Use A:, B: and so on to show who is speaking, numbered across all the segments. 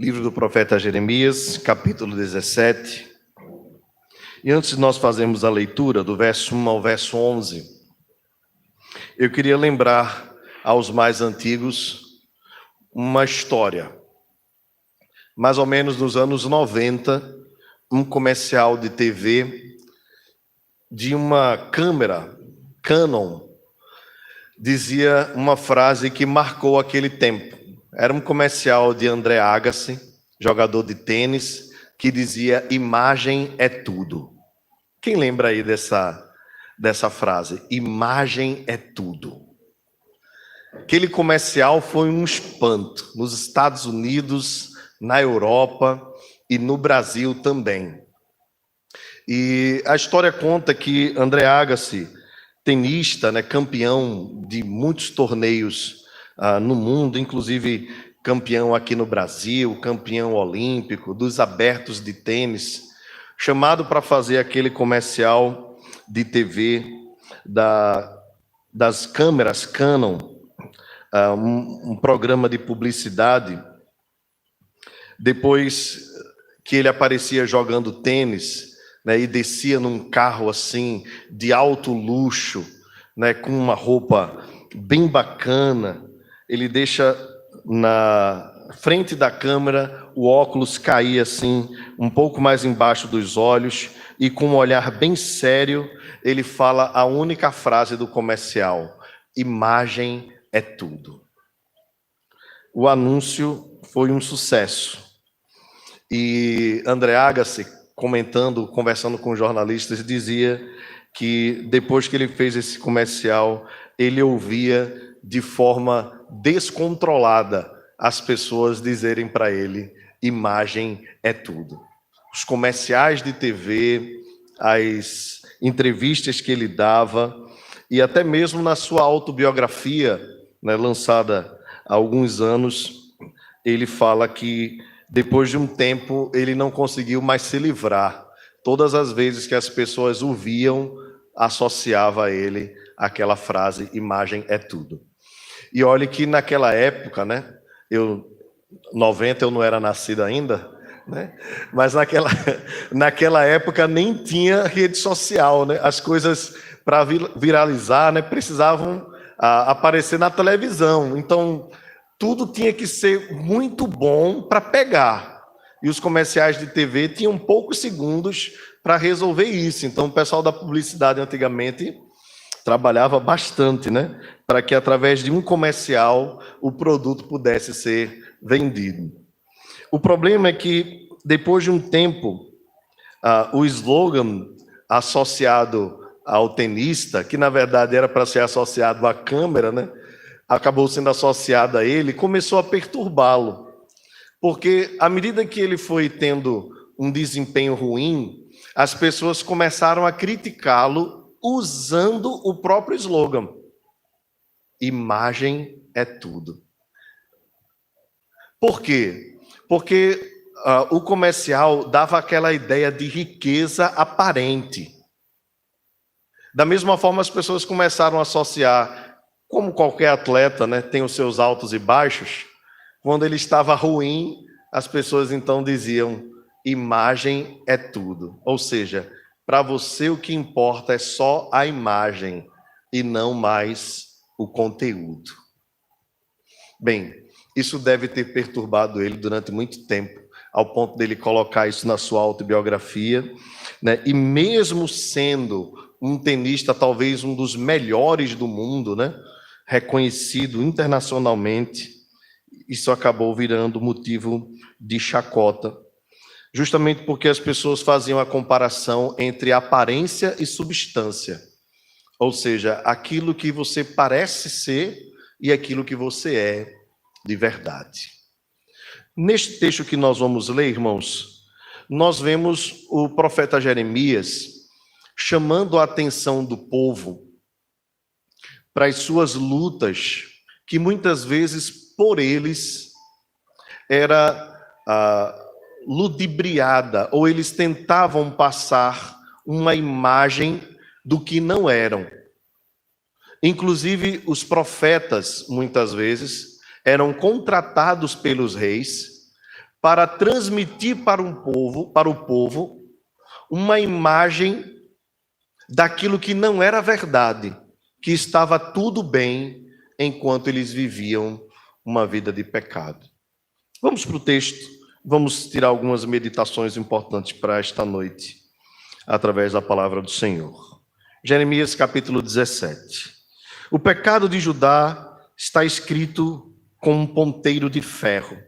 A: Livro do profeta Jeremias, capítulo 17. E antes de nós fazermos a leitura do verso 1 ao verso 11, eu queria lembrar aos mais antigos uma história. Mais ou menos nos anos 90, um comercial de TV de uma câmera Canon dizia uma frase que marcou aquele tempo. Era um comercial de André Agassi, jogador de tênis, que dizia: imagem é tudo. Quem lembra aí dessa frase? Imagem é tudo. Aquele comercial foi um espanto nos Estados Unidos, na Europa e no Brasil também. E a história conta que André Agassi, tenista, campeão de muitos torneios no mundo, inclusive campeão aqui no Brasil, campeão olímpico, dos abertos de tênis, chamado para fazer aquele comercial de TV das câmeras Canon, um programa de publicidade. Depois que ele aparecia jogando tênis, e descia num carro assim de alto luxo, com uma roupa bem bacana, ele deixa na frente da câmera o óculos cair assim um pouco mais embaixo dos olhos e com um olhar bem sério ele fala a única frase do comercial: imagem é tudo. O anúncio foi um sucesso e André Agassi, conversando com jornalistas, dizia que depois que ele fez esse comercial, ele ouvia de forma descontrolada as pessoas dizerem para ele: imagem é tudo. Os comerciais de TV, as entrevistas que ele dava, e até mesmo na sua autobiografia, lançada há alguns anos, ele fala que depois de um tempo, ele não conseguiu mais se livrar. Todas as vezes que as pessoas o viam, associava a ele aquela frase: imagem é tudo. E olhe que naquela época, 90 eu não era nascido ainda, mas naquela época nem tinha rede social, As coisas para viralizar, precisavam aparecer na televisão. Então tudo tinha que ser muito bom para pegar. E os comerciais de TV tinham poucos segundos para resolver isso. Então, o pessoal da publicidade antigamente trabalhava bastante, para que através de um comercial o produto pudesse ser vendido. O problema é que, depois de um tempo, o slogan associado ao tenista, que na verdade era para ser associado à câmera, acabou sendo associado a ele, começou a perturbá-lo. Porque, à medida que ele foi tendo um desempenho ruim, as pessoas começaram a criticá-lo usando o próprio slogan: imagem é tudo. Por quê? Porque o comercial dava aquela ideia de riqueza aparente. Da mesma forma, as pessoas começaram a associar, como qualquer atleta, tem os seus altos e baixos. Quando ele estava ruim, as pessoas então diziam: imagem é tudo. Ou seja, para você o que importa é só a imagem e não mais o conteúdo. Bem, isso deve ter perturbado ele durante muito tempo, ao ponto dele colocar isso na sua autobiografia, E mesmo sendo um tenista, talvez um dos melhores do mundo, reconhecido internacionalmente, isso acabou virando motivo de chacota, justamente porque as pessoas faziam a comparação entre aparência e substância, ou seja, aquilo que você parece ser e aquilo que você é de verdade. Neste texto que nós vamos ler, irmãos, nós vemos o profeta Jeremias chamando a atenção do povo para as suas lutas, que muitas vezes por eles era ludibriada, ou eles tentavam passar uma imagem do que não eram. Inclusive, os profetas, muitas vezes, eram contratados pelos reis para transmitir para o povo, uma imagem daquilo que não era verdade, que estava tudo bem enquanto eles viviam uma vida de pecado. Vamos para o texto, vamos tirar algumas meditações importantes para esta noite, através da palavra do Senhor. Jeremias capítulo 17. O pecado de Judá está escrito com um ponteiro de ferro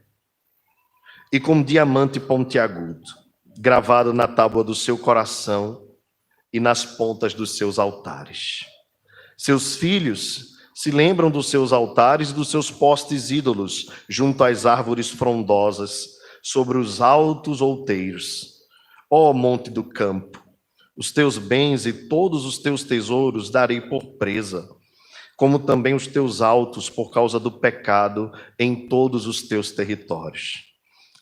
A: e com um diamante pontiagudo, gravado na tábua do seu coração e nas pontas dos seus altares. Seus filhos se lembram dos seus altares e dos seus postes ídolos, junto às árvores frondosas, sobre os altos outeiros. Ó monte do campo, os teus bens e todos os teus tesouros darei por presa, como também os teus altos por causa do pecado em todos os teus territórios.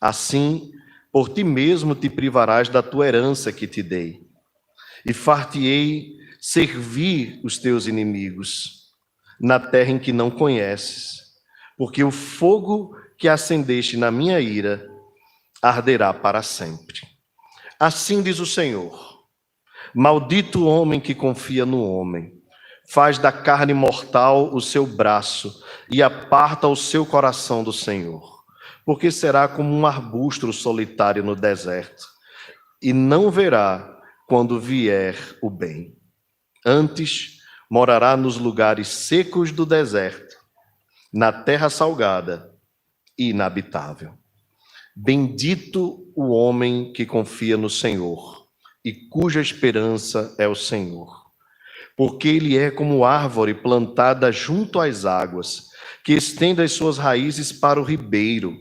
A: Assim, por ti mesmo te privarás da tua herança que te dei, e far-te-ei servir os teus inimigos na terra em que não conheces, porque o fogo que acendeste na minha ira arderá para sempre. Assim diz o Senhor: maldito o homem que confia no homem, faz da carne mortal o seu braço e aparta o seu coração do Senhor, porque será como um arbusto solitário no deserto, e não verá quando vier o bem. Antes, morará nos lugares secos do deserto, na terra salgada e inabitável. Bendito o homem que confia no Senhor e cuja esperança é o Senhor. Porque ele é como árvore plantada junto às águas, que estende as suas raízes para o ribeiro,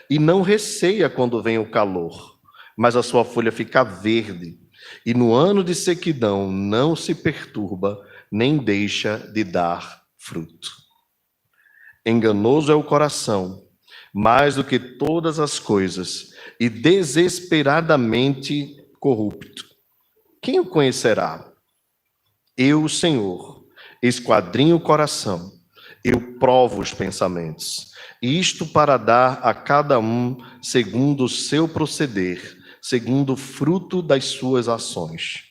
A: e não receia quando vem o calor, mas a sua folha fica verde, e no ano de sequidão não se perturba, nem deixa de dar fruto. Enganoso é o coração, mais do que todas as coisas, e desesperadamente corrupto. Quem o conhecerá? Eu, o Senhor, esquadrinho o coração, eu provo os pensamentos, isto para dar a cada um segundo o seu proceder, segundo o fruto das suas ações.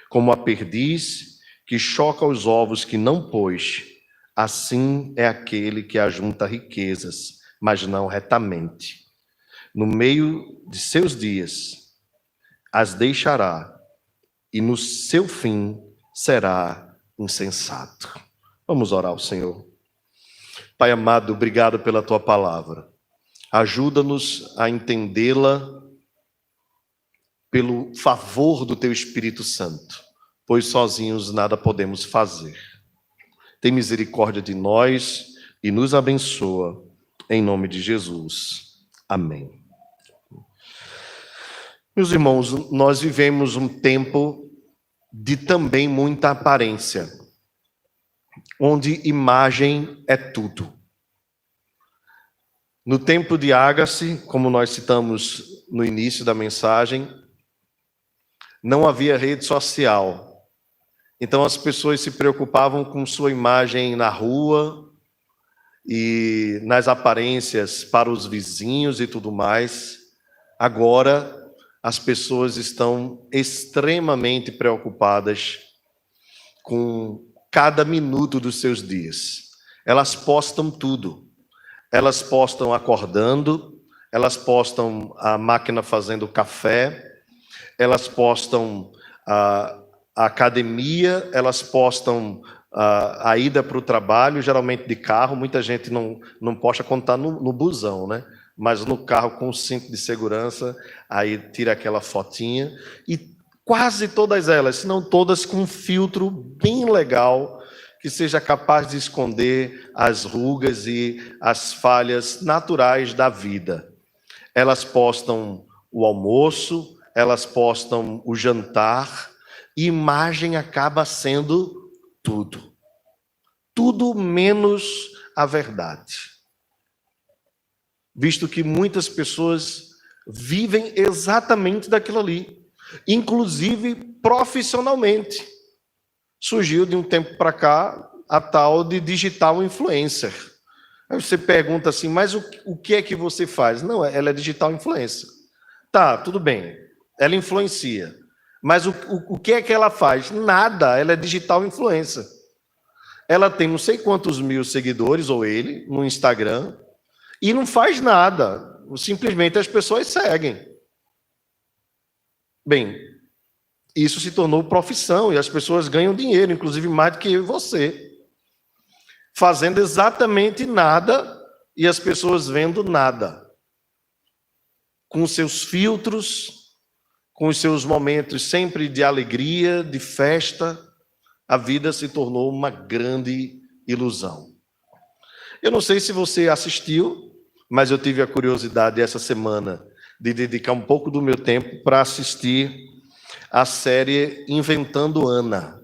A: Como a perdiz que choca os ovos que não pôs, assim é aquele que ajunta riquezas, mas não retamente. No meio de seus dias as deixará, e no seu fim será insensato. Vamos orar ao Senhor. Pai amado, obrigado pela tua palavra. Ajuda-nos a entendê-la pelo favor do teu Espírito Santo, pois sozinhos nada podemos fazer. Tem misericórdia de nós e nos abençoa, em nome de Jesus. Amém. Meus irmãos, nós vivemos um tempo de também muita aparência, onde imagem é tudo. No tempo de Ágape, como nós citamos no início da mensagem, não havia rede social. Então as pessoas se preocupavam com sua imagem na rua e nas aparências para os vizinhos e tudo mais. Agora as pessoas estão extremamente preocupadas com cada minuto dos seus dias. Elas postam tudo. Elas postam acordando, elas postam a máquina fazendo café, elas postam a academia, elas postam a ida para o trabalho, geralmente de carro. Muita gente não posta quando está no busão, né? Mas no carro com cinto de segurança, aí tira aquela fotinha. E quase todas elas, se não todas, com um filtro bem legal, que seja capaz de esconder as rugas e as falhas naturais da vida. Elas postam o almoço, elas postam o jantar, e imagem acaba sendo tudo. Tudo menos a verdade. Visto que muitas pessoas vivem exatamente daquilo ali, inclusive profissionalmente. Surgiu de um tempo para cá a tal de digital influencer. Aí você pergunta assim, mas o que é que você faz? Não, ela é digital influencer. Tá, tudo bem, ela influencia. Mas o que é que ela faz? Nada, ela é digital influencer. Ela tem não sei quantos mil seguidores, ou ele, no Instagram, e não faz nada. Simplesmente as pessoas seguem. Bem, isso se tornou profissão e as pessoas ganham dinheiro, inclusive mais do que eu e você, fazendo exatamente nada e as pessoas vendo nada. Com os seus filtros, com os seus momentos sempre de alegria, de festa, a vida se tornou uma grande ilusão. Eu não sei se você assistiu, mas eu tive a curiosidade essa semana de dedicar um pouco do meu tempo para assistir a série Inventando Anna.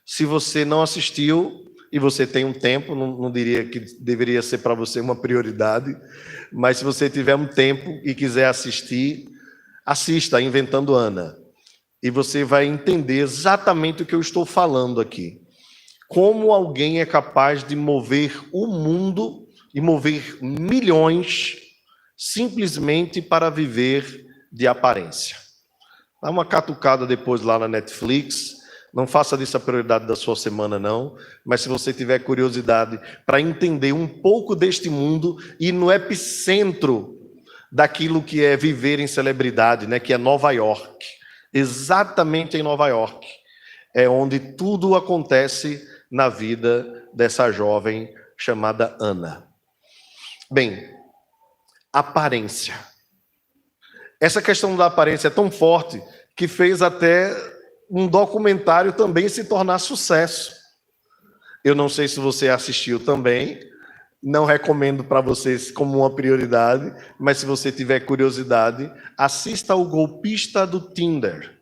A: Se você não assistiu e você tem um tempo, não diria que deveria ser para você uma prioridade, mas se você tiver um tempo e quiser assistir, assista Inventando Anna. E você vai entender exatamente o que eu estou falando aqui. Como alguém é capaz de mover o mundo e mover milhões simplesmente para viver de aparência. Dá uma catucada depois lá na Netflix. Não faça disso a prioridade da sua semana, não. Mas se você tiver curiosidade para entender um pouco deste mundo e no epicentro daquilo que é viver em celebridade, né, que é Nova York. Exatamente em Nova York. É onde tudo acontece na vida dessa jovem chamada Ana. Bem, aparência. Essa questão da aparência é tão forte que fez até um documentário também se tornar sucesso. Eu não sei se você assistiu também, não recomendo para vocês como uma prioridade, mas se você tiver curiosidade, assista O Golpista do Tinder.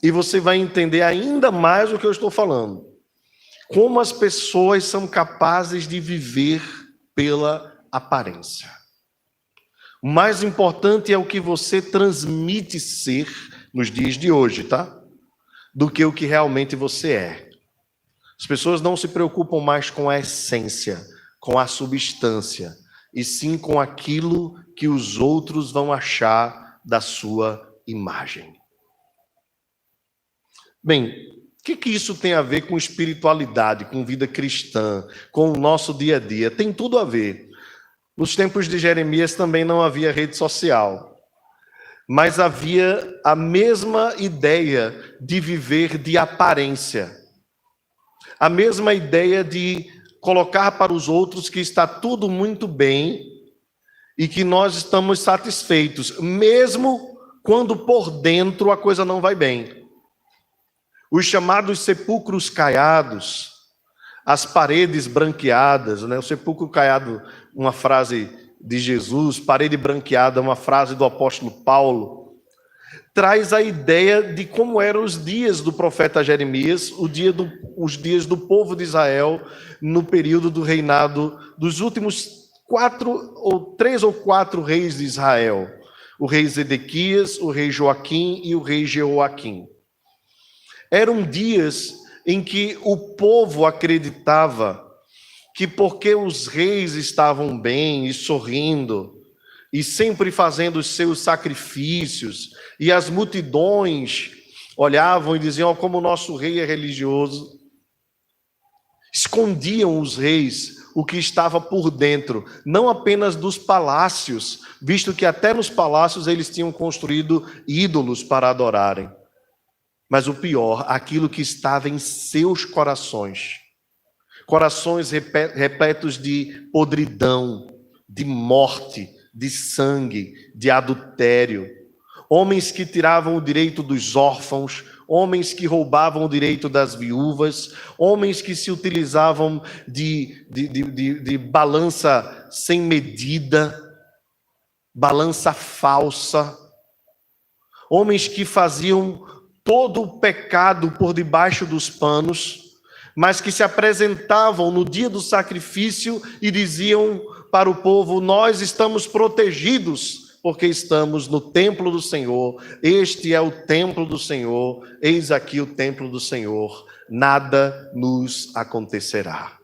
A: E você vai entender ainda mais o que eu estou falando. Como as pessoas são capazes de viver pela aparência. O mais importante é o que você transmite ser nos dias de hoje, tá? Do que o que realmente você é. As pessoas não se preocupam mais com a essência, com a substância, e sim com aquilo que os outros vão achar da sua imagem. Bem, o que isso tem a ver com espiritualidade, com vida cristã, com o nosso dia a dia? Tem tudo a ver. Nos tempos de Jeremias também não havia rede social, mas havia a mesma ideia de viver de aparência, a mesma ideia de colocar para os outros que está tudo muito bem e que nós estamos satisfeitos, mesmo quando por dentro a coisa não vai bem. Os chamados sepulcros caiados, as paredes branqueadas, né? O sepulcro caiado, uma frase de Jesus, parede branqueada, uma frase do apóstolo Paulo, traz a ideia de como eram os dias do profeta Jeremias, os dias do povo de Israel, no período do reinado dos últimos 3 ou 4 reis de Israel. O rei Zedequias, o rei Joaquim e o rei Jeoaquim. Eram dias em que o povo acreditava que porque os reis estavam bem e sorrindo, e sempre fazendo os seus sacrifícios, e as multidões olhavam e diziam: oh, como o nosso rei é religioso. Escondiam os reis o que estava por dentro, não apenas dos palácios, visto que até nos palácios eles tinham construído ídolos para adorarem. Mas o pior, aquilo que estava em seus corações. Corações repletos de podridão, de morte, de sangue, de adultério. Homens que tiravam o direito dos órfãos, homens que roubavam o direito das viúvas, homens que se utilizavam de balança sem medida, balança falsa, homens que faziam todo o pecado por debaixo dos panos, mas que se apresentavam no dia do sacrifício e diziam para o povo: nós estamos protegidos, porque estamos no templo do Senhor, este é o templo do Senhor, eis aqui o templo do Senhor, nada nos acontecerá.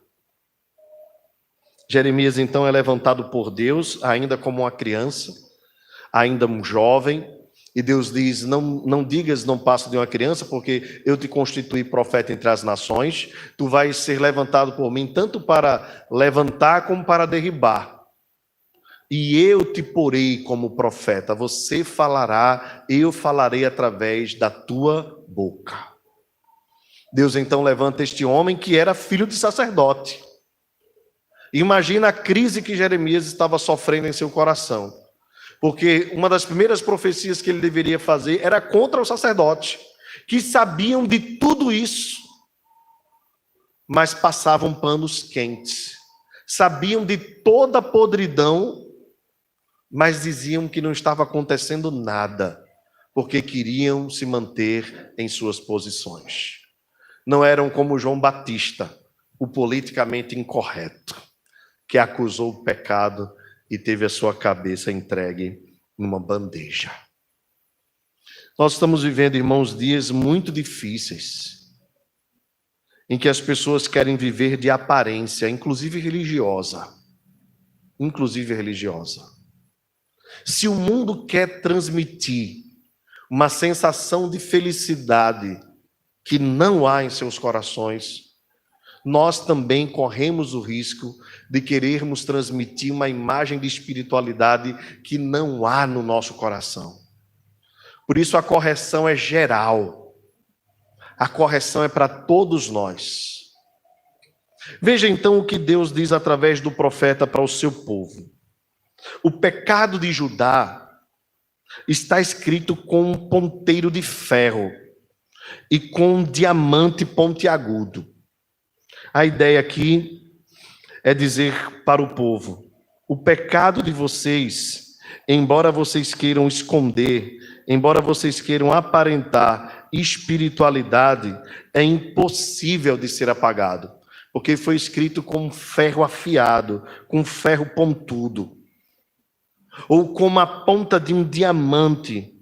A: Jeremias então é levantado por Deus, ainda como uma criança, ainda um jovem, e Deus diz: não digas não passo de uma criança, porque eu te constituí profeta entre as nações, tu vais ser levantado por mim, tanto para levantar como para derribar. E eu te porei como profeta, você falará, eu falarei através da tua boca. Deus então levanta este homem que era filho de sacerdote. Imagina a crise que Jeremias estava sofrendo em seu coração. Porque uma das primeiras profecias que ele deveria fazer era contra os sacerdotes, que sabiam de tudo isso, mas passavam panos quentes. Sabiam de toda a podridão, mas diziam que não estava acontecendo nada, porque queriam se manter em suas posições. Não eram como João Batista, o politicamente incorreto, que acusou o pecado e teve a sua cabeça entregue numa bandeja. Nós estamos vivendo, irmãos, dias muito difíceis, em que as pessoas querem viver de aparência, inclusive religiosa. Inclusive religiosa. Se o mundo quer transmitir uma sensação de felicidade que não há em seus corações, nós também corremos o risco de querermos transmitir uma imagem de espiritualidade que não há no nosso coração. Por isso a correção é geral. A correção é para todos nós. Veja então o que Deus diz através do profeta para o seu povo. O pecado de Judá está escrito com um ponteiro de ferro e com um diamante pontiagudo. A ideia aqui é dizer para o povo: o pecado de vocês, embora vocês queiram esconder, embora vocês queiram aparentar espiritualidade, é impossível de ser apagado, porque foi escrito com ferro afiado, com ferro pontudo, ou como a ponta de um diamante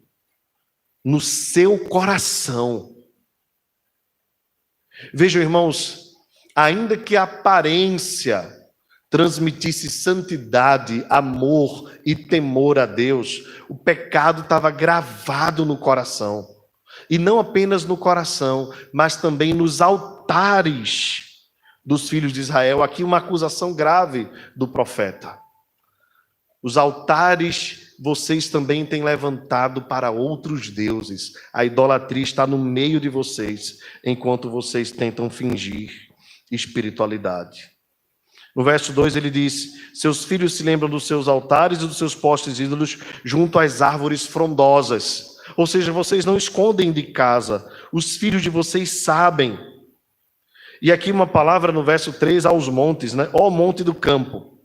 A: no seu coração. Vejam, irmãos, ainda que a aparência transmitisse santidade, amor e temor a Deus, o pecado estava gravado no coração. E não apenas no coração, mas também nos altares dos filhos de Israel. Aqui uma acusação grave do profeta. Os altares vocês também têm levantado para outros deuses. A idolatria está no meio de vocês, enquanto vocês tentam fingir espiritualidade. No verso 2 ele diz: seus filhos se lembram dos seus altares e dos seus postes ídolos junto às árvores frondosas. Ou seja, vocês não escondem de casa, os filhos de vocês sabem. E aqui uma palavra no verso 3, aos montes, né? Ó monte do campo,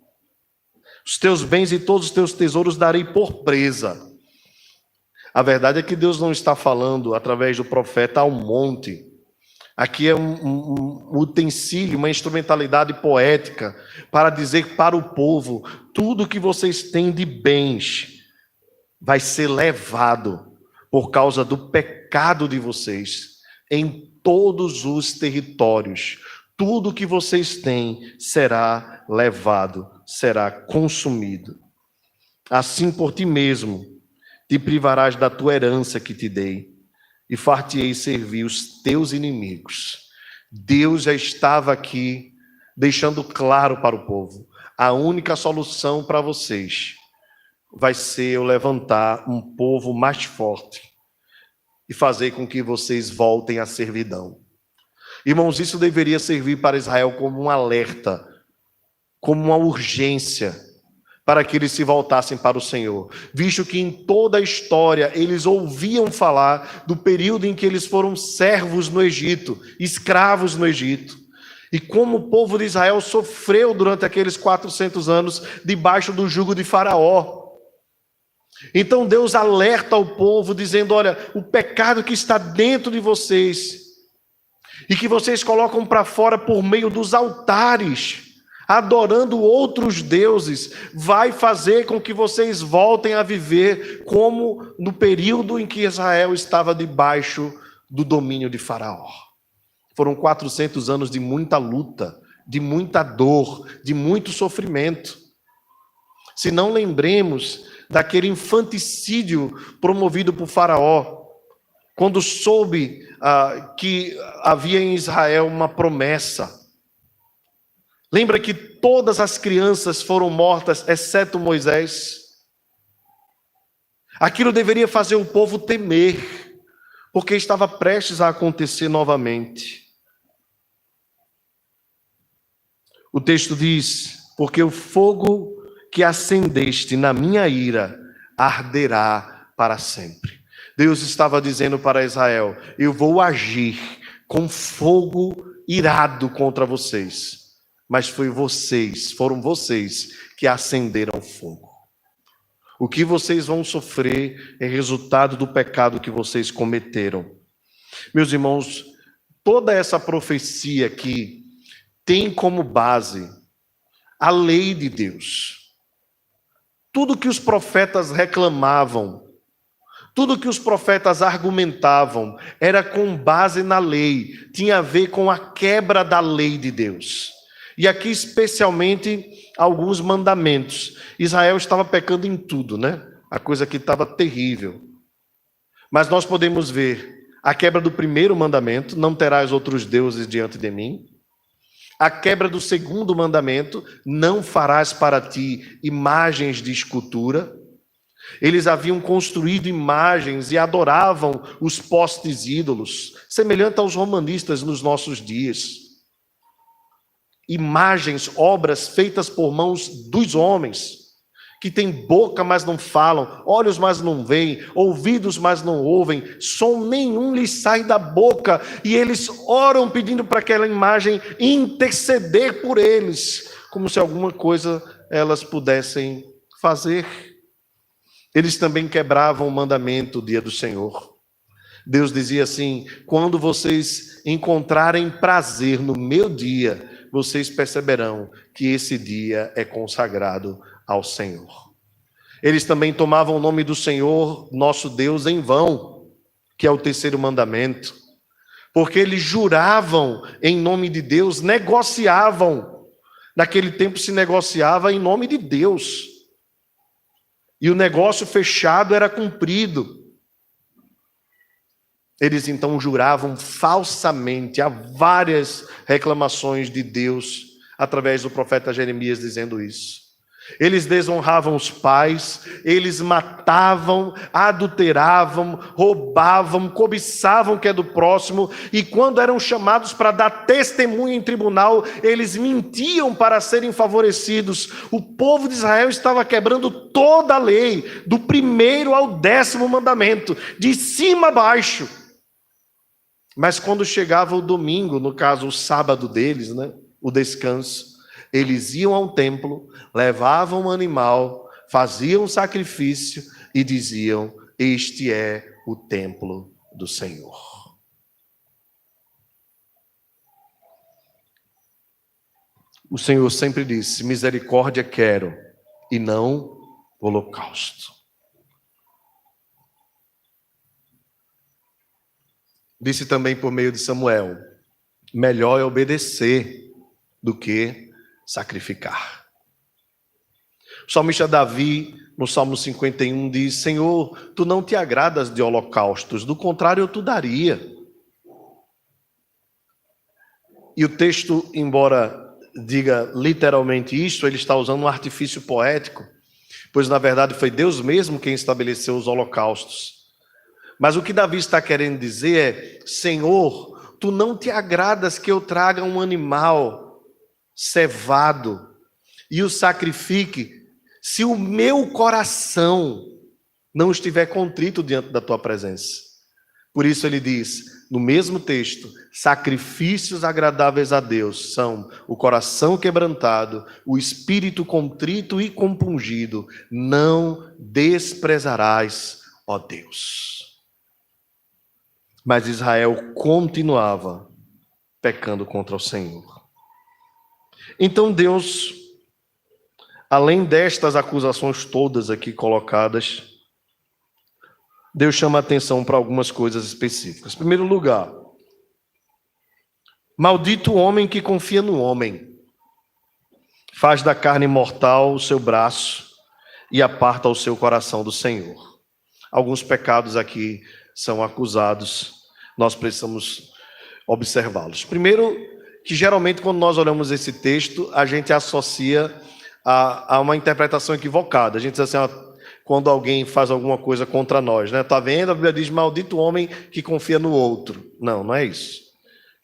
A: os teus bens e todos os teus tesouros darei por presa. A verdade é que Deus não está falando através do profeta ao monte. Aqui é um utensílio, uma instrumentalidade poética para dizer para o povo: tudo que vocês têm de bens vai ser levado por causa do pecado de vocês em todos os territórios. Tudo que vocês têm será levado, será consumido. Assim por ti mesmo te privarás da tua herança que te dei, e far-te-ei servir os teus inimigos. Deus já estava aqui deixando claro para o povo: a única solução para vocês vai ser eu levantar um povo mais forte e fazer com que vocês voltem à servidão. Irmãos, isso deveria servir para Israel como um alerta, como uma urgência, para que eles se voltassem para o Senhor, visto que em toda a história eles ouviam falar do período em que eles foram servos no Egito, escravos no Egito, e como o povo de Israel sofreu durante aqueles 400 anos debaixo do jugo de Faraó. Então Deus alerta ao povo dizendo: olha, o pecado que está dentro de vocês e que vocês colocam para fora por meio dos altares, adorando outros deuses, vai fazer com que vocês voltem a viver como no período em que Israel estava debaixo do domínio de Faraó. Foram 400 anos de muita luta de muita dor, de muito sofrimento. Se não lembremos daquele infanticídio promovido por Faraó, quando soube que havia em Israel uma promessa. Lembra que todas as crianças foram mortas, exceto Moisés? Aquilo deveria fazer o povo temer, porque estava prestes a acontecer novamente. O texto diz: porque o fogo que acendeste na minha ira arderá para sempre. Deus estava dizendo para Israel: eu vou agir com fogo irado contra vocês, mas foram vocês que acenderam fogo. O que vocês vão sofrer é resultado do pecado que vocês cometeram. Meus irmãos, toda essa profecia aqui tem como base a lei de Deus. Tudo que os profetas reclamavam, tudo que os profetas argumentavam, era com base na lei, tinha a ver com a quebra da lei de Deus. E aqui especialmente alguns mandamentos. Israel estava pecando em tudo, né? A coisa aqui estava terrível. Mas nós podemos ver a quebra do primeiro mandamento: não terás outros deuses diante de mim. A quebra do segundo mandamento: não farás para ti imagens de escultura. Eles haviam construído imagens e adoravam os postes ídolos, semelhante aos romanistas nos nossos dias. Imagens, obras feitas por mãos dos homens, que têm boca, mas não falam, olhos, mas não veem, ouvidos, mas não ouvem, som nenhum lhes sai da boca, e eles oram pedindo para aquela imagem interceder por eles, como se alguma coisa elas pudessem fazer. Eles também quebravam o mandamento, o dia do Senhor. Deus dizia assim: quando vocês encontrarem prazer no meu dia, vocês perceberão que esse dia é consagrado ao Senhor. Eles também tomavam o nome do Senhor, nosso Deus, em vão, que é o terceiro mandamento, porque eles juravam em nome de Deus, negociavam. Naquele tempo se negociava em nome de Deus, e o negócio fechado era cumprido. Eles então juravam falsamente. Há várias reclamações de Deus através do profeta Jeremias dizendo isso. Eles desonravam os pais, eles matavam, adulteravam, roubavam, cobiçavam o que é do próximo, e quando eram chamados para dar testemunho em tribunal, eles mentiam para serem favorecidos. O povo de Israel estava quebrando toda a lei, do primeiro ao 10º mandamento, de cima a baixo. Mas quando chegava o domingo, no caso o sábado deles, né, o descanso, eles iam ao templo, levavam um animal, faziam um sacrifício e diziam: este é o templo do Senhor. O Senhor sempre disse: misericórdia quero e não holocausto. Disse também por meio de Samuel: melhor é obedecer do que sacrificar. O salmista Davi, no Salmo 51, diz: Senhor, tu não te agradas de holocaustos, do contrário eu te daria. E o texto, embora diga literalmente isso, ele está usando um artifício poético, pois na verdade foi Deus mesmo quem estabeleceu os holocaustos. Mas o que Davi está querendo dizer é: Senhor, tu não te agradas que eu traga um animal cevado e o sacrifique, se o meu coração não estiver contrito diante da tua presença. Por isso ele diz, no mesmo texto: sacrifícios agradáveis a Deus são o coração quebrantado, o espírito contrito e compungido, não desprezarás, ó Deus. Mas Israel continuava pecando contra o Senhor. Então Deus, além destas acusações todas aqui colocadas, Deus chama a atenção para algumas coisas específicas. Em primeiro lugar, maldito o homem que confia no homem. faz da carne mortal o seu braço e aparta o seu coração do Senhor. Alguns pecados aqui são acusados, nós precisamos observá-los. Primeiro, que geralmente quando nós olhamos esse texto, a gente associa a uma interpretação equivocada. A gente diz assim, quando alguém faz alguma coisa contra nós, né? Tá vendo? A Bíblia diz, maldito o homem que confia no outro. Não, não é isso.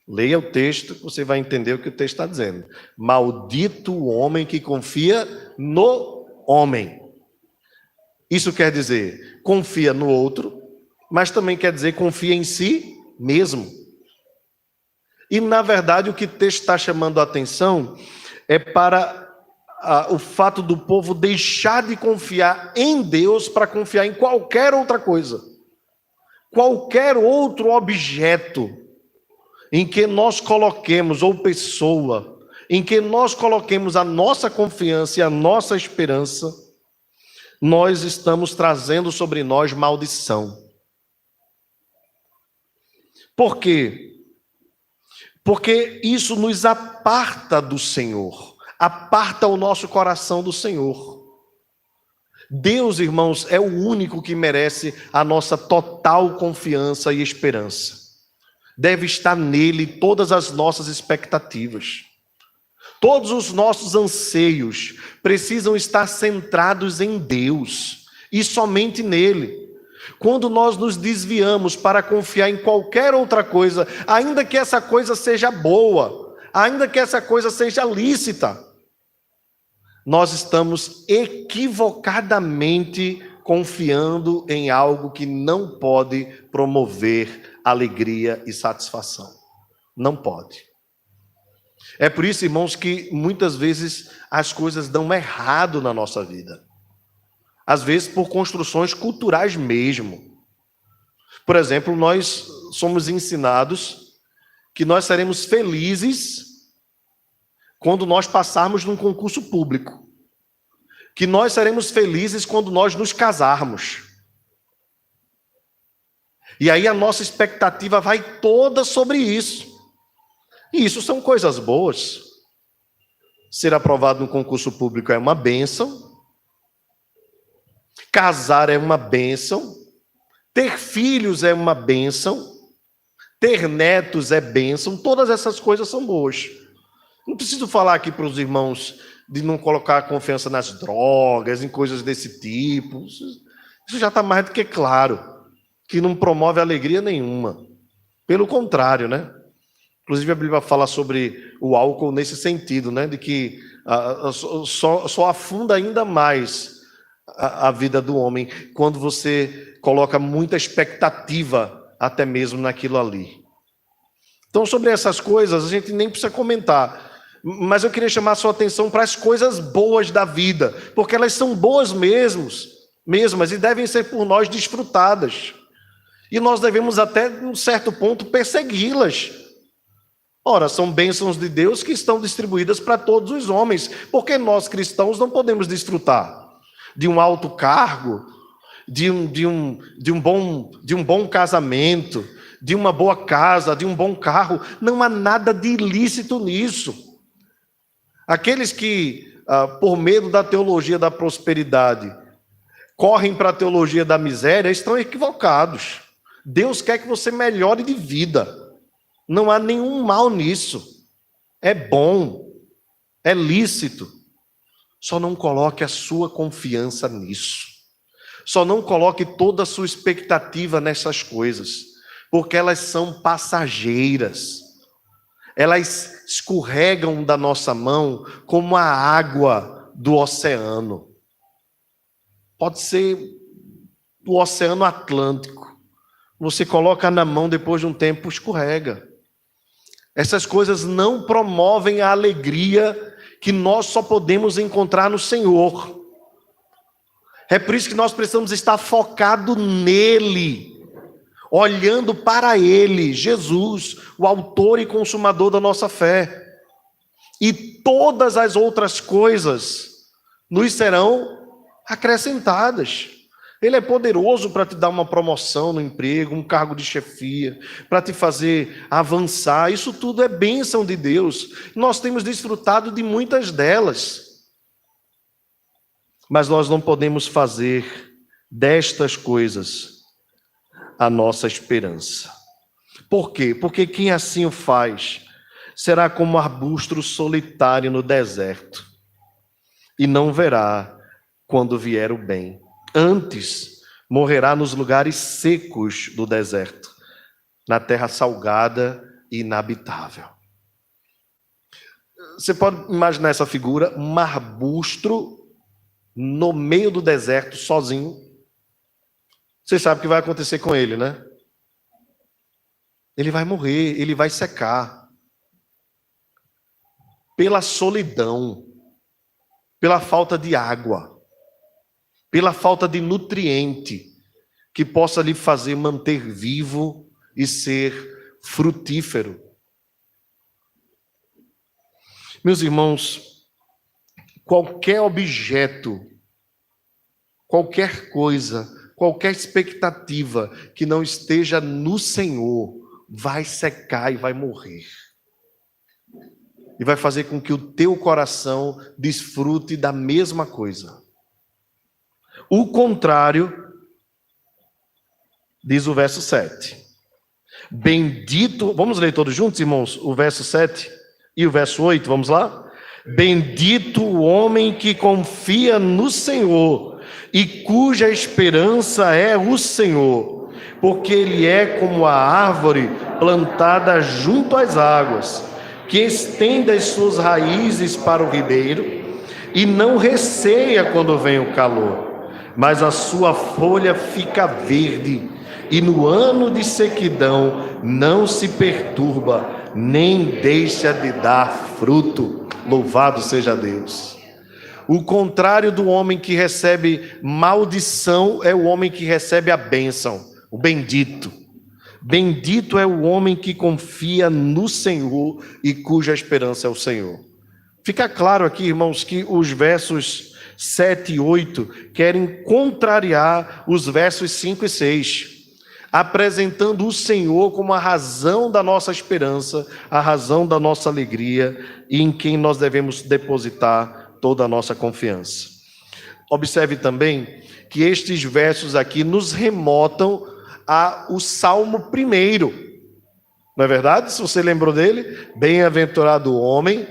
A: Leia o texto, você vai entender o que o texto está dizendo. Maldito o homem que confia no homem. Isso quer dizer, confia no outro, mas também quer dizer, confia em si mesmo. E, na verdade, o que o texto está chamando a atenção é para o fato do povo deixar de confiar em Deus para confiar em qualquer outra coisa. Qualquer outro objeto em que nós coloquemos, ou pessoa, em que nós coloquemos a nossa confiança e a nossa esperança, nós estamos trazendo sobre nós maldição. Por quê? Porque isso nos aparta do Senhor, aparta o nosso coração do Senhor. Deus, irmãos, é o único que merece a nossa total confiança e esperança. Deve estar nele todas as nossas expectativas. Todos os nossos anseios precisam estar centrados em Deus e somente nele. Quando nós nos desviamos para confiar em qualquer outra coisa, ainda que essa coisa seja boa, ainda que essa coisa seja lícita, nós estamos equivocadamente confiando em algo que não pode promover alegria e satisfação. Não pode. É por isso, irmãos, que muitas vezes as coisas dão errado na nossa vida. Às vezes por construções culturais mesmo. Por exemplo, nós somos ensinados que nós seremos felizes quando nós passarmos num concurso público. Que nós seremos felizes quando nós nos casarmos. E aí a nossa expectativa vai toda sobre isso. E isso são coisas boas. Ser aprovado no concurso público é uma bênção. Casar é uma bênção. Ter filhos é uma bênção. Ter netos é bênção. Todas essas coisas são boas. Não preciso falar aqui para os irmãos de não colocar confiança nas drogas, em coisas desse tipo. Isso já está mais do que claro. Que não promove alegria nenhuma. Pelo contrário, né? Inclusive a Bíblia fala sobre o álcool nesse sentido, né? De que só afunda ainda mais a vida do homem quando você coloca muita expectativa até mesmo naquilo ali. Então, sobre essas coisas, a gente nem precisa comentar. Mas eu queria chamar a sua atenção para as coisas boas da vida, porque elas são boas mesmas e devem ser por nós desfrutadas. E nós devemos até, num certo ponto, persegui-las. Ora, são bênçãos de Deus que estão distribuídas para todos os homens, porque nós cristãos não podemos desfrutar de um alto cargo, de um bom casamento, de uma boa casa, de um bom carro. Não há nada de ilícito nisso. Aqueles que, por medo da teologia da prosperidade, correm para a teologia da miséria, estão equivocados. Deus quer que você melhore de vida. Não há nenhum mal nisso. É bom, é lícito. Só não coloque a sua confiança nisso. Só não coloque toda a sua expectativa nessas coisas, porque elas são passageiras. Elas escorregam da nossa mão como a água do oceano. Pode ser do Oceano Atlântico. Você coloca na mão, depois de um tempo escorrega. Essas coisas não promovem a alegria que nós só podemos encontrar no Senhor. É por isso que nós precisamos estar focados nele, olhando para ele, Jesus, o autor e consumador da nossa fé. E todas as outras coisas nos serão acrescentadas. Ele é poderoso para te dar uma promoção no emprego, um cargo de chefia, para te fazer avançar. Isso tudo é bênção de Deus. Nós temos desfrutado de muitas delas. Mas nós não podemos fazer destas coisas a nossa esperança. Por quê? Porque quem assim o faz será como arbusto solitário no deserto e não verá quando vier o bem. Antes, morrerá nos lugares secos do deserto, na terra salgada e inabitável. Você pode imaginar essa figura, um arbusto no meio do deserto, sozinho. Você sabe o que vai acontecer com ele, né? Ele vai morrer, ele vai secar. Pela solidão, pela falta de água, pela falta de nutriente que possa lhe fazer manter vivo e ser frutífero. Meus irmãos, qualquer objeto, qualquer coisa, qualquer expectativa que não esteja no Senhor vai secar e vai morrer. E vai fazer com que o teu coração desfrute da mesma coisa. O contrário, diz o verso 7. Bendito, vamos ler todos juntos, irmãos, o verso 7 e o verso 8, vamos lá? Bendito o homem que confia no Senhor e cuja esperança é o Senhor, porque ele é como a árvore plantada junto às águas, que estende as suas raízes para o ribeiro e não receia quando vem o calor, mas a sua folha fica verde e no ano de sequidão não se perturba, nem deixa de dar fruto. Louvado seja Deus. O contrário do homem que recebe maldição é o homem que recebe a bênção, o bendito. Bendito é o homem que confia no Senhor e cuja esperança é o Senhor. Fica claro aqui, irmãos, que os versos 7 e 8 querem contrariar os versos 5 e 6, apresentando o Senhor como a razão da nossa esperança, a razão da nossa alegria e em quem nós devemos depositar toda a nossa confiança. Observe também que estes versos aqui nos remontam ao Salmo 1, não é verdade? Se você lembrou dele, bem-aventurado o homem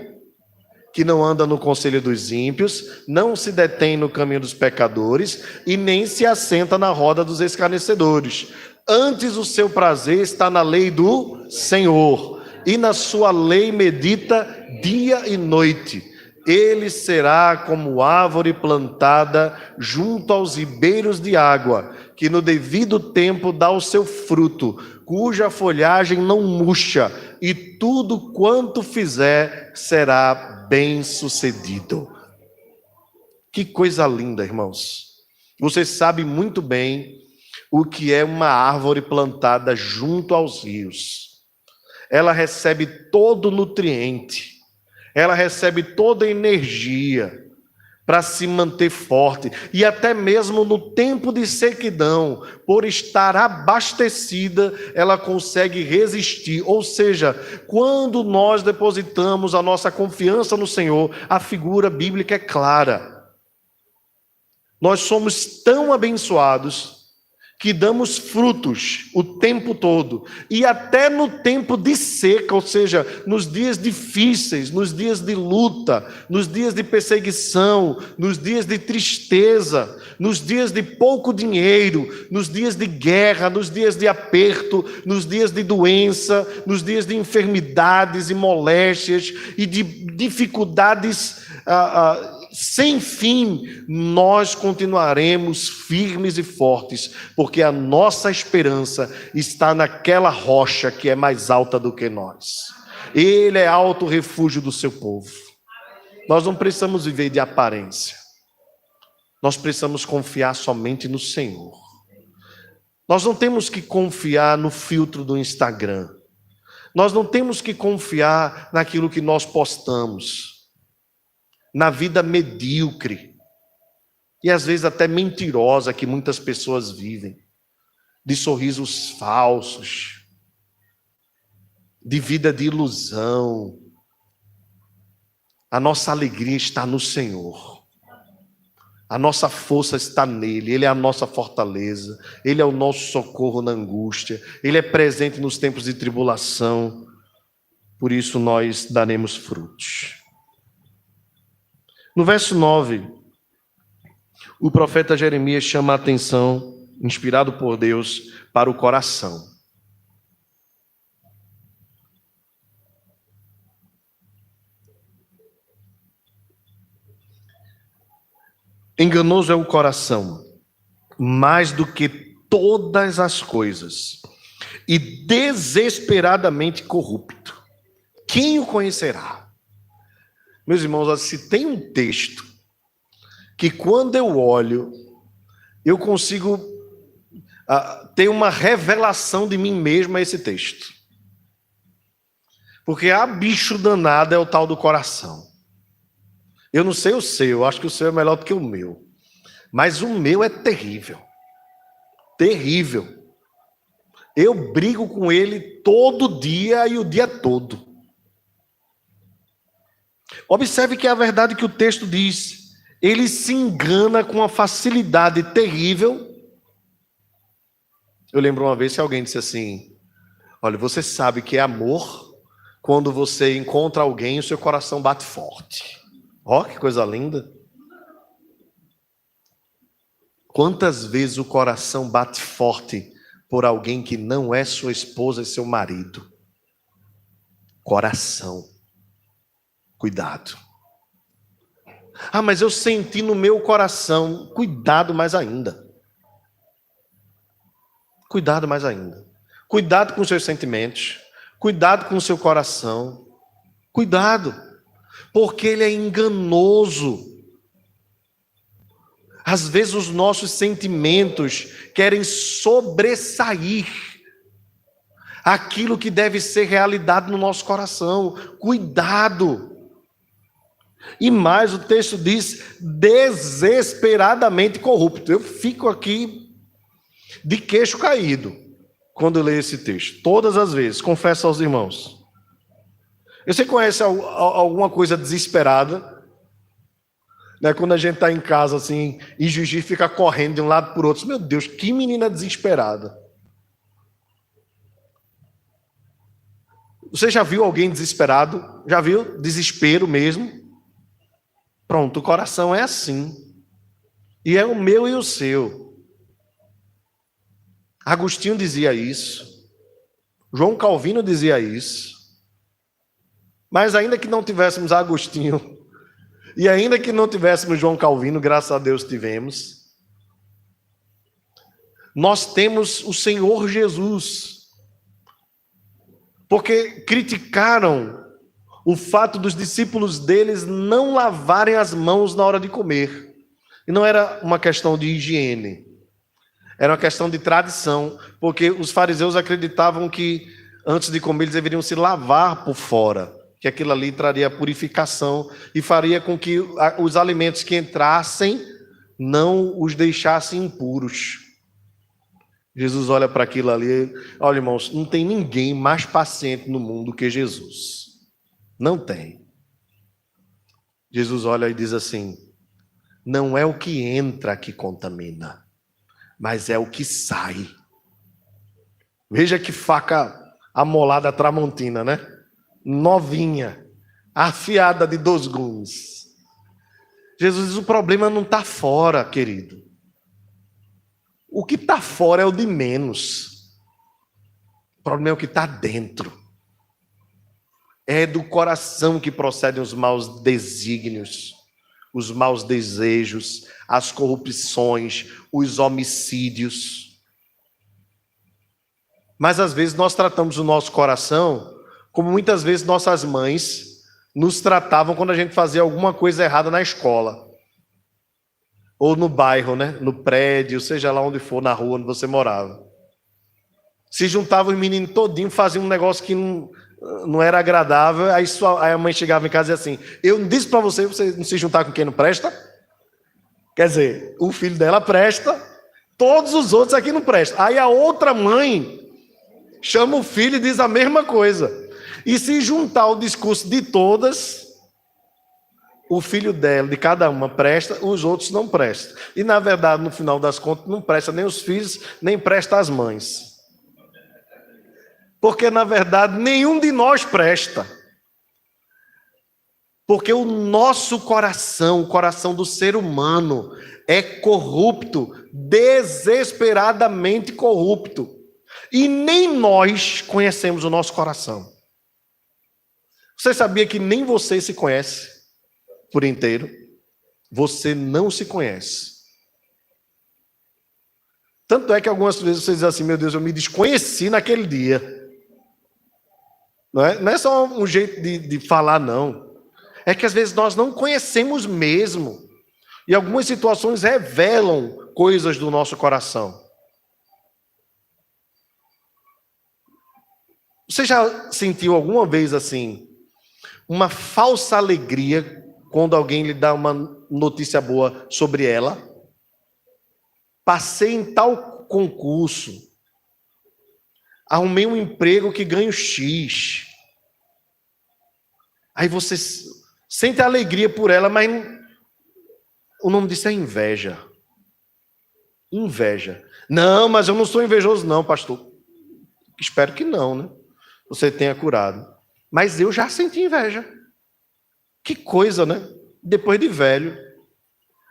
A: que não anda no conselho dos ímpios, não se detém no caminho dos pecadores e nem se assenta na roda dos escarnecedores. Antes o seu prazer está na lei do Senhor, e na sua lei medita dia e noite. Ele será como árvore plantada junto aos ribeiros de água, que no devido tempo dá o seu fruto, cuja folhagem não murcha, e tudo quanto fizer será bem-sucedido. Que coisa linda, irmãos. Você sabe muito bem o que é uma árvore plantada junto aos rios. Ela recebe todo o nutriente, ela recebe toda a energia para se manter forte, e até mesmo no tempo de sequidão, por estar abastecida, ela consegue resistir. Ou seja, quando nós depositamos a nossa confiança no Senhor, a figura bíblica é clara. Nós somos tão abençoados que damos frutos o tempo todo, e até no tempo de seca, ou seja, nos dias difíceis, nos dias de luta, nos dias de perseguição, nos dias de tristeza, nos dias de pouco dinheiro, nos dias de guerra, nos dias de aperto, nos dias de doença, nos dias de enfermidades e moléstias e de dificuldades sem fim, nós continuaremos firmes e fortes, porque a nossa esperança está naquela rocha que é mais alta do que nós. Ele é alto refúgio do seu povo. Nós não precisamos viver de aparência. Nós precisamos confiar somente no Senhor. Nós não temos que confiar no filtro do Instagram. Nós não temos que confiar naquilo que nós postamos, na vida medíocre e às vezes até mentirosa que muitas pessoas vivem, de sorrisos falsos, de vida de ilusão. A nossa alegria está no Senhor. A nossa força está nele, ele é a nossa fortaleza, ele é o nosso socorro na angústia, ele é presente nos tempos de tribulação, por isso nós daremos frutos. No verso 9, o profeta Jeremias chama a atenção, inspirado por Deus, para o coração. Enganoso é o coração, mais do que todas as coisas, e desesperadamente corrupto. Quem o conhecerá? Meus irmãos, se tem um texto que quando eu olho, eu consigo ter uma revelação de mim mesmo a esse texto. Porque a bicho danado é o tal do coração. Eu não sei o seu, eu acho que o seu é melhor do que o meu. Mas o meu é terrível. Terrível. Eu brigo com ele todo dia e o dia todo. Observe que é a verdade que o texto diz. Ele se engana com uma facilidade terrível. Eu lembro uma vez que alguém disse assim: olha, você sabe que é amor quando você encontra alguém e o seu coração bate forte. Ó, que coisa linda. Quantas vezes o coração bate forte por alguém que não é sua esposa e seu marido? Coração. Cuidado. Ah, mas eu senti no meu coração. Cuidado mais ainda. Cuidado mais ainda. Cuidado com os seus sentimentos. Cuidado com o seu coração. Cuidado. Porque ele é enganoso. Às vezes os nossos sentimentos querem sobressair aquilo que deve ser realidade no nosso coração. Cuidado. E mais, o texto diz desesperadamente corrupto. Eu fico aqui de queixo caído quando eu leio esse texto. Todas as vezes, confesso aos irmãos. Você conhece alguma coisa desesperada? Né? Quando a gente está em casa assim, e Gigi fica correndo de um lado para o outro. Meu Deus, que menina desesperada. Você já viu alguém desesperado? Já viu? Desespero mesmo? Pronto, o coração é assim. E é o meu e o seu. Agostinho dizia isso. João Calvino dizia isso. Mas ainda que não tivéssemos Agostinho, e ainda que não tivéssemos João Calvino, graças a Deus tivemos, nós temos o Senhor Jesus. Porque criticaram o fato dos discípulos deles não lavarem as mãos na hora de comer. E não era uma questão de higiene, era uma questão de tradição, porque os fariseus acreditavam que antes de comer eles deveriam se lavar por fora, que aquilo ali traria purificação e faria com que os alimentos que entrassem não os deixassem impuros. Jesus olha para aquilo ali, olha, irmãos, não tem ninguém mais paciente no mundo que Jesus. Não tem. Jesus olha e diz assim: não é o que entra que contamina, mas é o que sai. Veja que faca amolada tramontina, né? Novinha, afiada de 2 gumes. Jesus diz: o problema não está fora, querido. O que está fora é o de menos. O problema é o que está dentro. É do coração que procedem os maus desígnios, os maus desejos, as corrupções, os homicídios. Mas às vezes nós tratamos o nosso coração como muitas vezes nossas mães nos tratavam quando a gente fazia alguma coisa errada na escola. Ou no bairro, né? No prédio, seja lá onde for, na rua onde você morava. Se juntavam os meninos todinhos, faziam um negócio que não era agradável, aí a mãe chegava em casa e dizia assim: eu não disse para você não se juntar com quem não presta? Quer dizer, o filho dela presta, todos os outros aqui não prestam. Aí a outra mãe chama o filho e diz a mesma coisa. E se juntar o discurso de todas, o filho dela, de cada uma presta, os outros não prestam. E na verdade, no final das contas, não presta nem os filhos, nem presta as mães. Porque na verdade, nenhum de nós presta. Porque o nosso coração, o coração do ser humano, é corrupto, desesperadamente corrupto. E nem nós conhecemos o nosso coração. Você sabia que nem você se conhece por inteiro? Você não se conhece. Tanto é que algumas vezes você diz assim, meu Deus, eu me desconheci naquele dia. Não é só um jeito de falar, não. É que às vezes nós não conhecemos mesmo. E algumas situações revelam coisas do nosso coração. Você já sentiu alguma vez assim, uma falsa alegria quando alguém lhe dá uma notícia boa sobre ela? Passei em tal concurso, arrumei um emprego que ganho X. Aí você sente alegria por ela, mas o nome disso é inveja. Inveja. Não, mas eu não sou invejoso não, pastor. Espero que não, né? Você tenha curado. Mas eu já senti inveja. Que coisa, né? Depois de velho.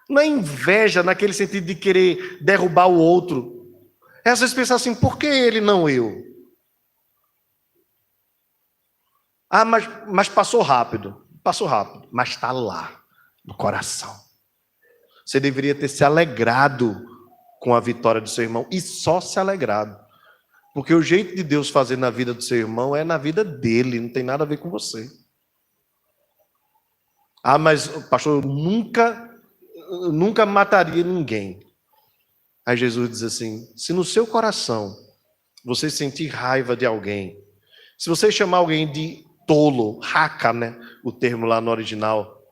A: Não é inveja naquele sentido de querer derrubar o outro. É às vezes pensar assim, por que ele não eu? Ah, mas passou rápido. Passou rápido, mas está lá, no coração. Você deveria ter se alegrado com a vitória do seu irmão, e só se alegrado. Porque o jeito de Deus fazer na vida do seu irmão é na vida dele, não tem nada a ver com você. Ah, mas pastor, eu nunca mataria ninguém. Aí Jesus diz assim, se no seu coração você sentir raiva de alguém, se você chamar alguém de tolo, raca, né? O termo lá no original,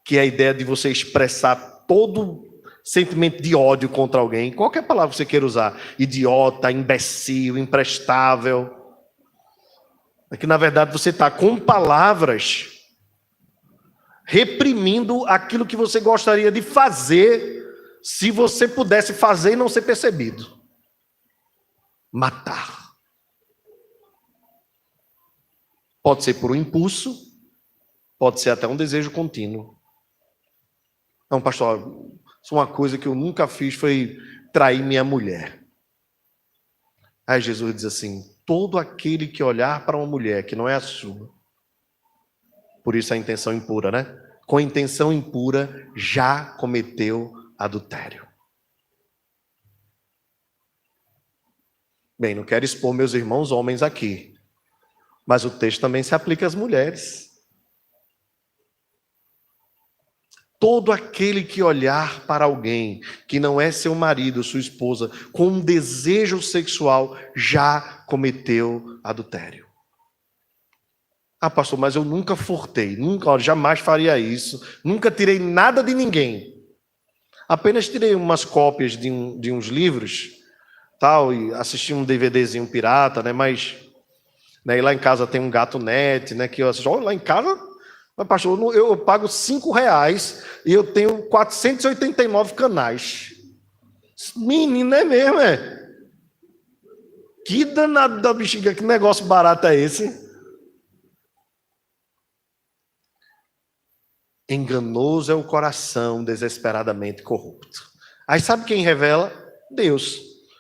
A: que é a ideia de você expressar todo sentimento de ódio contra alguém, qualquer palavra que você queira usar, idiota, imbecil, imprestável, é que na verdade você está com palavras reprimindo aquilo que você gostaria de fazer, se você pudesse fazer e não ser percebido. Matar. Pode ser por um impulso, pode ser até um desejo contínuo. Não, pastor, uma coisa que eu nunca fiz foi trair minha mulher. Aí Jesus diz assim, todo aquele que olhar para uma mulher que não é a sua, por isso a intenção impura, né? Com intenção impura, já cometeu adultério. Bem, não quero expor meus irmãos homens aqui, mas o texto também se aplica às mulheres. Todo aquele que olhar para alguém que não é seu marido, sua esposa, com um desejo sexual, já cometeu adultério. Ah, pastor, mas eu nunca furtei, jamais faria isso, nunca tirei nada de ninguém. Apenas tirei umas cópias de uns livros, tal, e assisti um DVDzinho pirata, né? Mas né, e lá em casa tem um gato net, né? Que eu assisto. Olha, lá em casa, mas, pastor, eu pago R$5 e eu tenho 489 canais. Menino, é mesmo, é? Que danado da bexiga, que negócio barato é esse? Enganoso é o coração, desesperadamente corrupto. Aí sabe quem revela? Deus.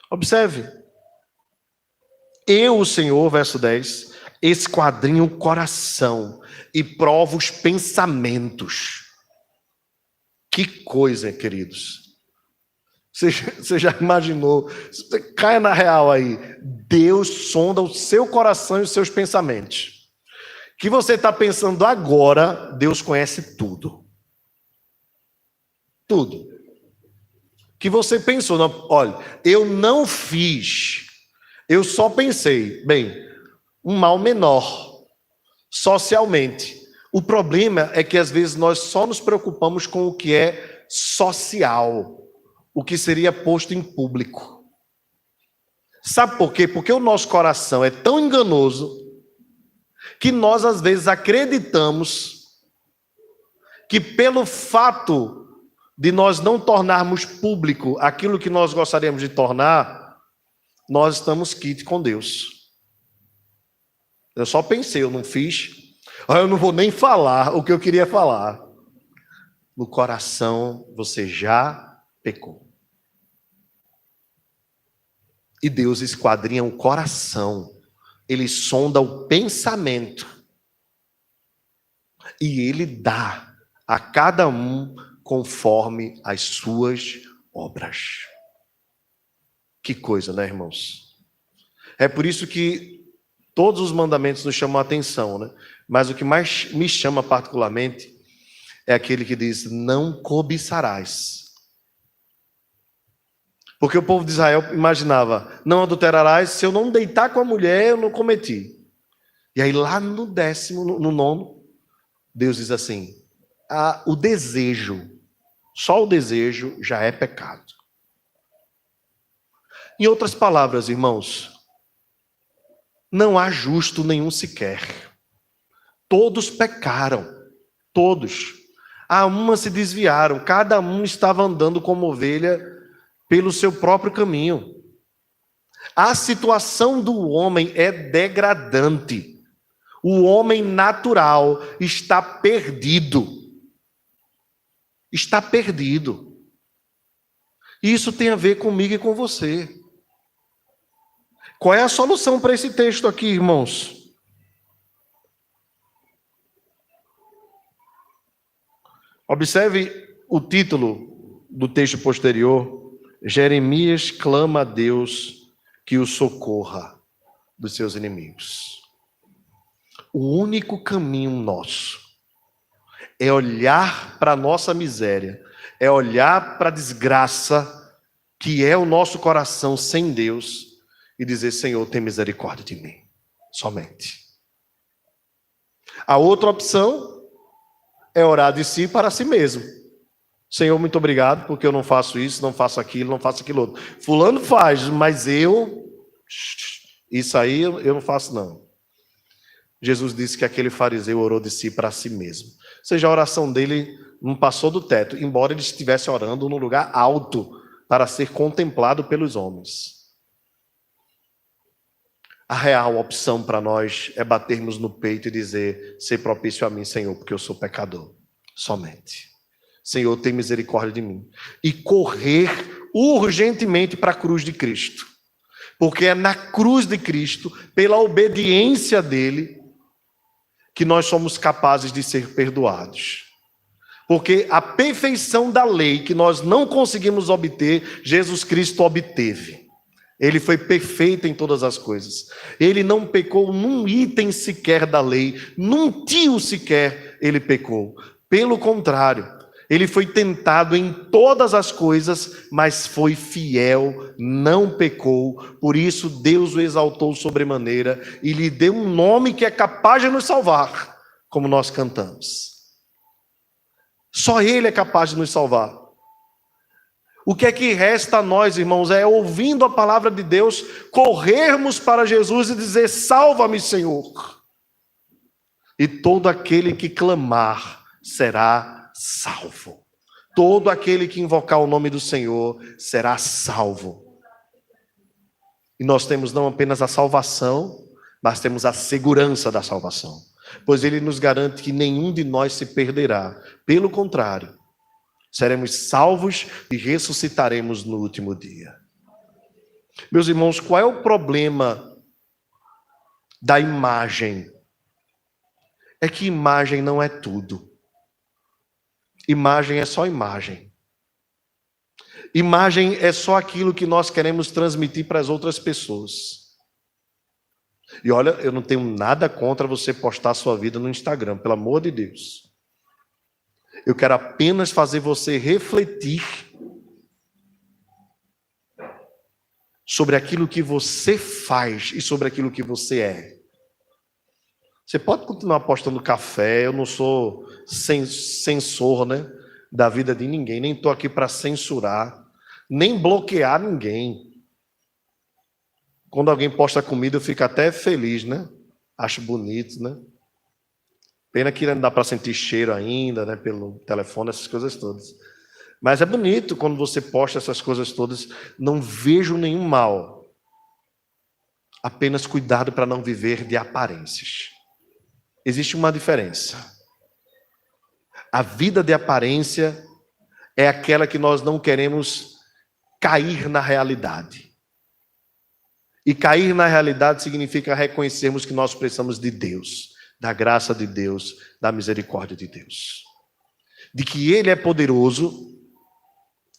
A: Observe. Eu, o Senhor, verso 10, esquadrinho o coração e provo os pensamentos. Que coisa, queridos. Você já imaginou? Caia na real aí. Deus sonda o seu coração e os seus pensamentos. O que você está pensando agora, Deus conhece tudo. Tudo. O que você pensou, não, olha, eu não fiz, eu só pensei, bem, um mal menor, socialmente. O problema é que às vezes nós só nos preocupamos com o que é social, o que seria posto em público. Sabe por quê? Porque o nosso coração é tão enganoso que nós às vezes acreditamos que pelo fato de nós não tornarmos público aquilo que nós gostaríamos de tornar, nós estamos quites com Deus. Eu só pensei, eu não fiz. Eu não vou nem falar o que eu queria falar. No coração você já pecou. E Deus esquadrinha o coração. Ele sonda o pensamento. E Ele dá a cada um conforme as suas obras. Que coisa, né, irmãos? É por isso que todos os mandamentos nos chamam a atenção, né? Mas o que mais me chama particularmente é aquele que diz: não cobiçarás. Porque o povo de Israel imaginava: não adulterarás, se eu não deitar com a mulher, eu não cometi. E aí lá no 10º, no 9º, Deus diz assim: o desejo, só o desejo já é pecado. Em outras palavras, irmãos, não há justo nenhum sequer. Todos pecaram, todos. A uma se desviaram, cada um estava andando como ovelha pelo seu próprio caminho. A situação do homem é degradante. O homem natural está perdido. Está perdido. E isso tem a ver comigo e com você. Qual é a solução para esse texto aqui, irmãos? Observe o título do texto posterior. Jeremias clama a Deus que o socorra dos seus inimigos. O único caminho nosso é olhar para a nossa miséria, é olhar para a desgraça que é o nosso coração sem Deus e dizer: Senhor, tem misericórdia de mim, somente. A outra opção é orar de si para si mesmo. Senhor, muito obrigado, porque eu não faço isso, não faço aquilo, não faço aquilo outro. Fulano faz, mas isso aí eu não faço não. Jesus disse que aquele fariseu orou de si para si mesmo. Ou seja, a oração dele não passou do teto, embora ele estivesse orando num lugar alto para ser contemplado pelos homens. A real opção para nós é batermos no peito e dizer: ser propício a mim, Senhor, porque eu sou pecador. Somente. Senhor, tem misericórdia de mim. E correr urgentemente para a cruz de Cristo. Porque é na cruz de Cristo, pela obediência dele, que nós somos capazes de ser perdoados. Porque a perfeição da lei que nós não conseguimos obter, Jesus Cristo obteve. Ele foi perfeito em todas as coisas. Ele não pecou num item sequer da lei, num tio sequer ele pecou. Pelo contrário, ele foi tentado em todas as coisas, mas foi fiel, não pecou. Por isso Deus o exaltou sobremaneira e lhe deu um nome que é capaz de nos salvar, como nós cantamos. Só Ele é capaz de nos salvar. O que é que resta a nós, irmãos, é, ouvindo a palavra de Deus, corrermos para Jesus e dizer: salva-me, Senhor. E todo aquele que clamar será salvo. Todo aquele que invocar o nome do Senhor será salvo. E nós temos não apenas a salvação, mas temos a segurança da salvação. Pois Ele nos garante que nenhum de nós se perderá. Pelo contrário, seremos salvos e ressuscitaremos no último dia. Meus irmãos, qual é o problema da imagem? É que imagem não é tudo. Imagem é só imagem. Imagem é só aquilo que nós queremos transmitir para as outras pessoas. E olha, eu não tenho nada contra você postar sua vida no Instagram, pelo amor de Deus. Eu quero apenas fazer você refletir sobre aquilo que você faz e sobre aquilo que você é. Você pode continuar postando café, eu não sou censor, né, da vida de ninguém, nem estou aqui para censurar, nem bloquear ninguém. Quando alguém posta comida, eu fico até feliz, né? Acho bonito, né? Pena que não dá para sentir cheiro ainda, né, pelo telefone, essas coisas todas. Mas é bonito quando você posta essas coisas todas. Não vejo nenhum mal. Apenas cuidado para não viver de aparências. Existe uma diferença. A vida de aparência é aquela que nós não queremos cair na realidade. E cair na realidade significa reconhecermos que nós precisamos de Deus, da graça de Deus, da misericórdia de Deus. De que Ele é poderoso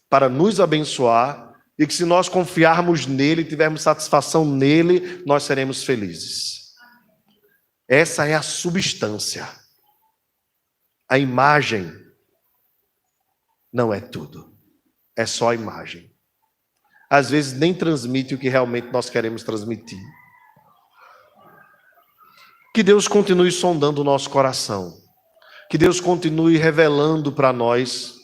A: para nos abençoar e que se nós confiarmos nele, tivermos satisfação nele, nós seremos felizes. Essa é a substância. A imagem não é tudo. É só a imagem. Às vezes nem transmite o que realmente nós queremos transmitir. Que Deus continue sondando o nosso coração. Que Deus continue revelando para nós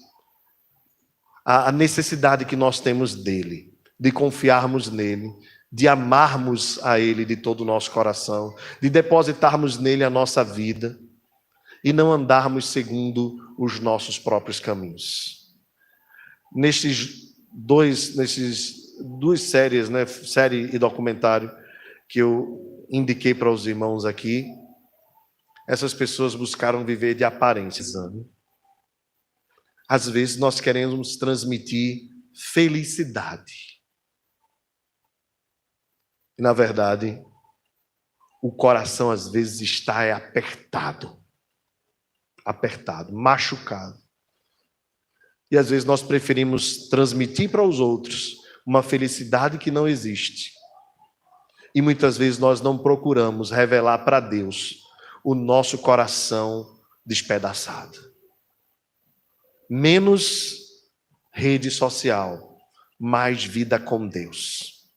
A: a necessidade que nós temos dele, de confiarmos nele, de amarmos a ele de todo o nosso coração, de depositarmos nele a nossa vida e não andarmos segundo os nossos próprios caminhos. Nesses duas séries, né, série e documentário que eu indiquei para os irmãos aqui, essas pessoas buscaram viver de aparências. Às vezes nós queremos transmitir felicidade. E na verdade, o coração às vezes está apertado, machucado. E às vezes nós preferimos transmitir para os outros uma felicidade que não existe. E muitas vezes nós não procuramos revelar para Deus o nosso coração despedaçado. Menos rede social, mais vida com Deus.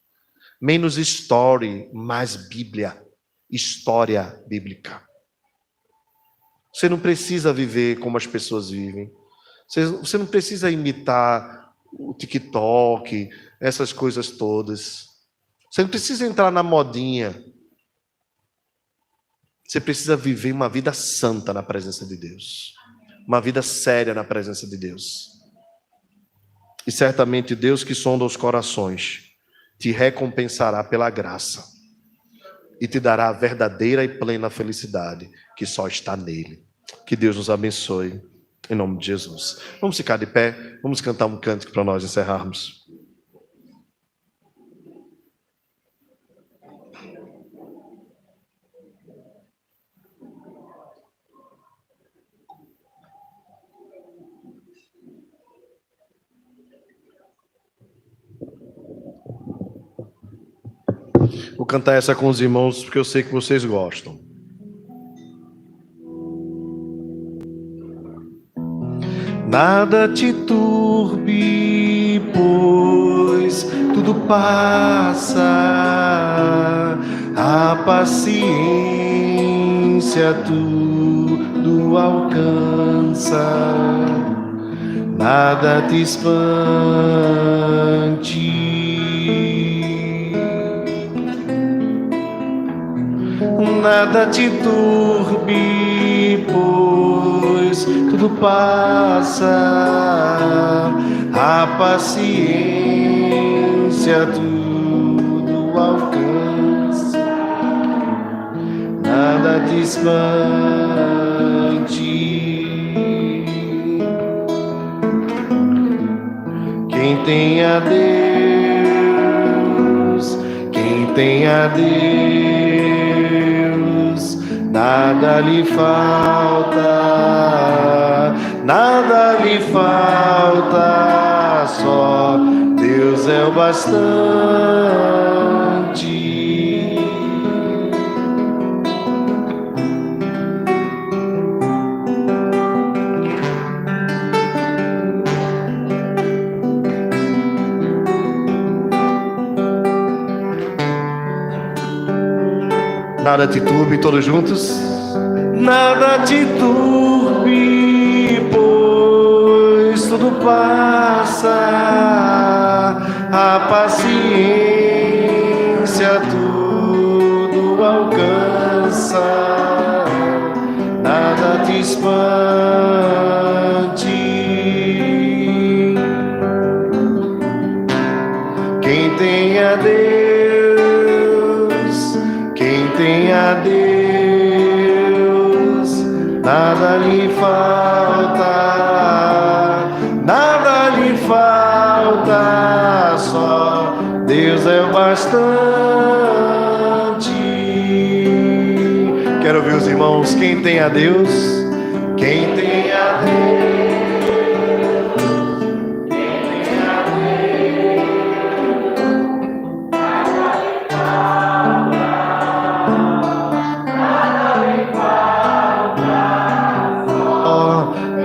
A: Menos story, mais Bíblia, história bíblica. Você não precisa viver como as pessoas vivem. Você não precisa imitar o TikTok, essas coisas todas. Você não precisa entrar na modinha. Você precisa viver uma vida santa na presença de Deus. Uma vida séria na presença de Deus. E certamente Deus que sonda os corações te recompensará pela graça e te dará a verdadeira e plena felicidade que só está nele. Que Deus nos abençoe, em nome de Jesus. Vamos ficar de pé, vamos cantar um cântico para nós encerrarmos. Vou cantar essa com os irmãos porque eu sei que vocês gostam. Nada te turbe, pois tudo passa. A paciência tudo alcança. Nada te espante. Nada te turbe, pois tudo passa. A paciência tudo alcança. Nada te espante. Quem tem a Deus, nada lhe falta, só Deus é o bastante. Nada te turbe, todos juntos. Nada te turbe, pois tudo passa. A paciência tudo alcança. Nada espante. Quem tem a Deus, quem tem a Deus, nada lhe falta, nada lhe falta, só Deus é o bastante. Quero ouvir os irmãos, quem tem a Deus, quem tem a Deus.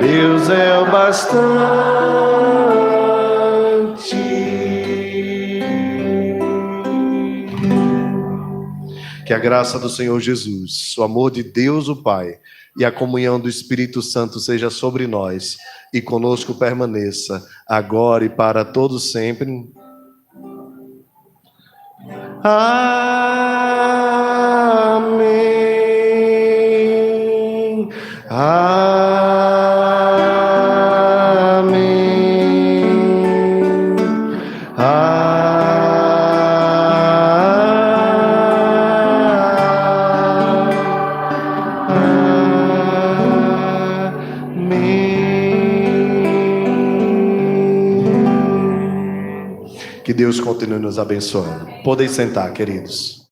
A: Deus é o bastante. Que a graça do Senhor Jesus, o amor de Deus o Pai e a comunhão do Espírito Santo seja sobre nós e conosco permaneça, agora e para todos sempre. Amém. Amém. Que Deus continue nos abençoando. Podem sentar, queridos.